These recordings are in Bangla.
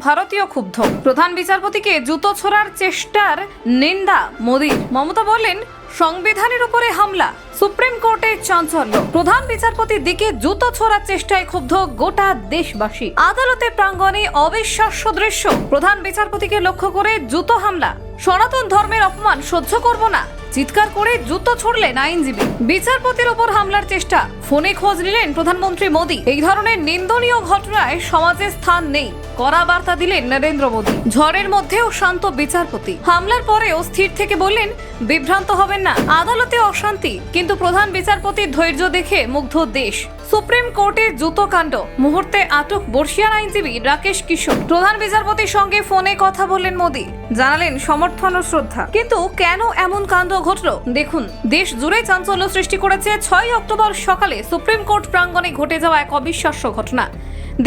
ভারতীয় ক্ষুব্ধ। প্রধান বিচারপতিকে জুতো ছোড়ার চেষ্টার নিন্দা মোদির। মমতা বললেন, সংবিধানের উপরে হামলা, সুপ্রিম কোর্টে চাঞ্চল্য। প্রধান বিচারপতির দিকে জুতো ছোড়ার চেষ্টায় ক্ষুব্ধ গোটা দেশবাসী। আদালতে প্রাঙ্গণে অবিশ্বাস্য দৃশ্য। প্রধান বিচারপতিকে লক্ষ্য করে জুতো হামলা। সনাতন ধর্মের অপমান সহ্য করব না, চিৎকার করে জুতো ছুড়লেন আইনজীবী। বিচারপতির উপর হামলার চেষ্টা, ফোনে খোঁজ নিলেন প্রধানমন্ত্রী মোদী। এই ধরনের নিন্দনীয় ঘটনায় সমাজে স্থান নেই, কড়া বার্তা দিলেন নরেন্দ্র মোদী। ঝড়ের মধ্যেও শান্ত বিচারপতি। হামলার পরেও স্থির থেকে বললেন, বিভ্রান্ত হবেন না, আদালতে অশান্তি, কিন্তু প্রধান বিচারপতির ধৈর্য দেখে মুগ্ধ দেশ। সুপ্রিম কোর্টে জুতো কাণ্ড, মুহূর্তে আটক বর্ষিয়ান আইনজীবী রাকেশ কিশোর। প্রধান বিচারপতির সঙ্গে ফোনে কথা বললেন মোদী, জানালেন সমর্থন ও শ্রদ্ধা। কিন্তু কেন এমন কাণ্ড ঘটল দেখুন। দেশ জুড়ে চাঞ্চল্য সৃষ্টি করেছে 6 অক্টোবর সকালে সুপ্রিম কোর্ট প্রাঙ্গণে ঘটে যাওয়া এক অবিশ্বাস্য ঘটনা।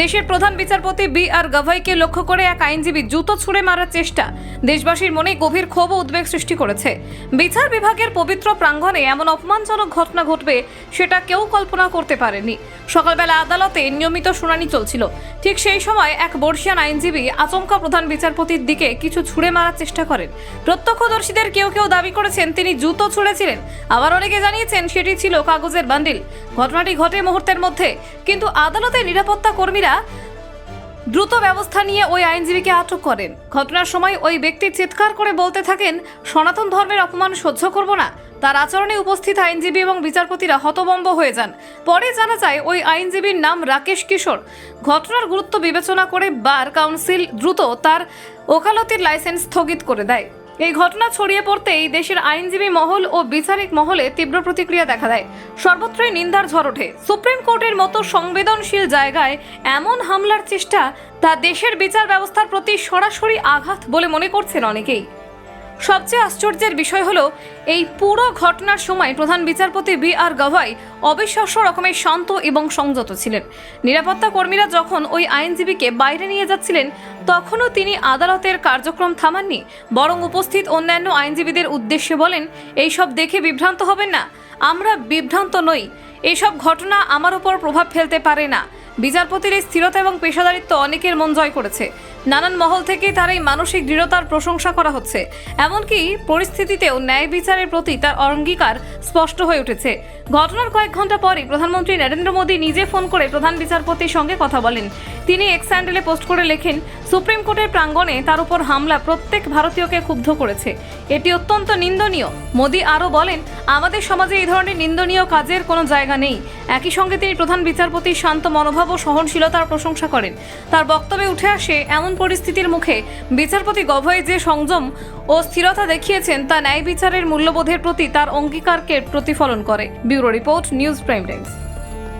দেশের প্রধান বিচারপতি বি.আর. গগৈকে লক্ষ্য করে এক আইনজীবী জুতো ছুঁড়ে মারার চেষ্টা দেশবাসীর মনে গভীর ক্ষোভ ও উদ্বেগ সৃষ্টি করেছে। বিচার বিভাগের পবিত্র প্রাঙ্গণে এমন অপমানজনক ঘটনা ঘটবে সেটা কেউ কল্পনা করতে পারেনি। সকালবেলা আদালতে নিয়মিত শুনানি চলছিল, ঠিক সেই সময় এক বর্ষিয়ান আইনজীবী আচমকা প্রধান বিচারপতির দিকে কিছু ছুঁড়ে মারার চেষ্টা করেন। প্রত্যক্ষদর্শীদের কেউ কেউ দাবি করেছেন তিনি জুতো ছুঁড়েছিলেন, আবার অনেকে জানিয়েছেন সেটি ছিল কাগজের বান্ডিল। ঘটনাটি ঘটে মুহূর্তের মধ্যে, কিন্তু আদালতের নিরাপত্তা কর্মীরা দ্রুত ব্যবস্থা নিয়ে ওই আইনজীবীকে আটক করেন। ঘটনার সময় ওই ব্যক্তি চিৎকার করে বলতে থাকেন, সনাতন ধর্মের অপমান সহ্য করব না। তার আচরণে উপস্থিত আইনজীবী এবং বিচারপতিরা হতভম্ব হয়ে যান। পরে জানা যায় ওই আইনজীবীর নাম রাকেশ কিশোর। ঘটনার গুরুত্ব বিবেচনা করে বার কাউন্সিল দ্রুত তার ওকালতির লাইসেন্স স্থগিত করে দেয়। এই ঘটনা ছড়িয়ে পড়তেই দেশের আইনজীবী মহল ও বিচারিক মহলে তীব্র প্রতিক্রিয়া দেখা দেয়। সর্বত্রই নিন্দার ঝড় ওঠে। সুপ্রিম কোর্টের মতো সংবেদনশীল জায়গায় এমন হামলার চেষ্টা তা দেশের বিচার ব্যবস্থার প্রতি সরাসরি আঘাত বলে মনে করছেন অনেকেই। সবচেয়ে আশ্চর্যের বিষয় হলো, এই পুরো ঘটনার সময় প্রধান বিচারপতি বি.আর. গগৈ অবিশ্বাস্য রকমের শান্ত এবং সংযত ছিলেন। নিরাপত্তা কর্মীরা যখন ওই আইনজীবীকে বাইরে নিয়ে যাচ্ছিলেন, তখনও তিনি আদালতের কার্যক্রম থামাননি, বরং উপস্থিত অন্যান্য আইনজীবীদের উদ্দেশ্যে বলেন, এইসব দেখে বিভ্রান্ত হবেন না, আমরা বিভ্রান্ত নই, এসব ঘটনা আমার উপর প্রভাব ফেলতে পারে না। বিচারপতির এই স্থিরতা এবং পেশাদারিত্ব অনেকের মন জয় করেছে। নানান মহল থেকে তার এই মানসিক দৃঢ়তার প্রশংসা করা হচ্ছে। এমনকি পরিস্থিতিতেও ন্যায় বিচারের প্রতি তার অঙ্গীকার স্পষ্ট হয়ে উঠেছে। ঘটনার কয়েক ঘন্টা পরই প্রধানমন্ত্রী নরেন্দ্র মোদী নিজে ফোন করে প্রধান বিচারপতির সঙ্গে কথা বলেন। তিনি এক্স হ্যান্ডেলে পোস্ট করে লেখেন, সুপ্রিম কোর্টের প্রাঙ্গণে তার উপর হামলা প্রত্যেক ভারতীয়কে ক্ষুব্ধ করেছে, এটি অত্যন্ত নিন্দনীয়। মোদী আরও বলেন, আমাদের সমাজে এই ধরনের নিন্দনীয় কাজের কোনো জায়গা নেই। একই সঙ্গে তিনি প্রধান বিচারপতির শান্ত মনোভাব ও সহনশীলতার প্রশংসা করেন। তার বক্তব্যে উঠে আসে, এমন পরিস্থিতির মুখে বিচারপতি গগৈ যে সংযম ও স্থিরতা দেখিয়েছেন তা ন্যায় বিচারের মূল্যবোধের প্রতি তার অঙ্গীকারকে প্রতিফলন করে। Bureau report, news prime Times.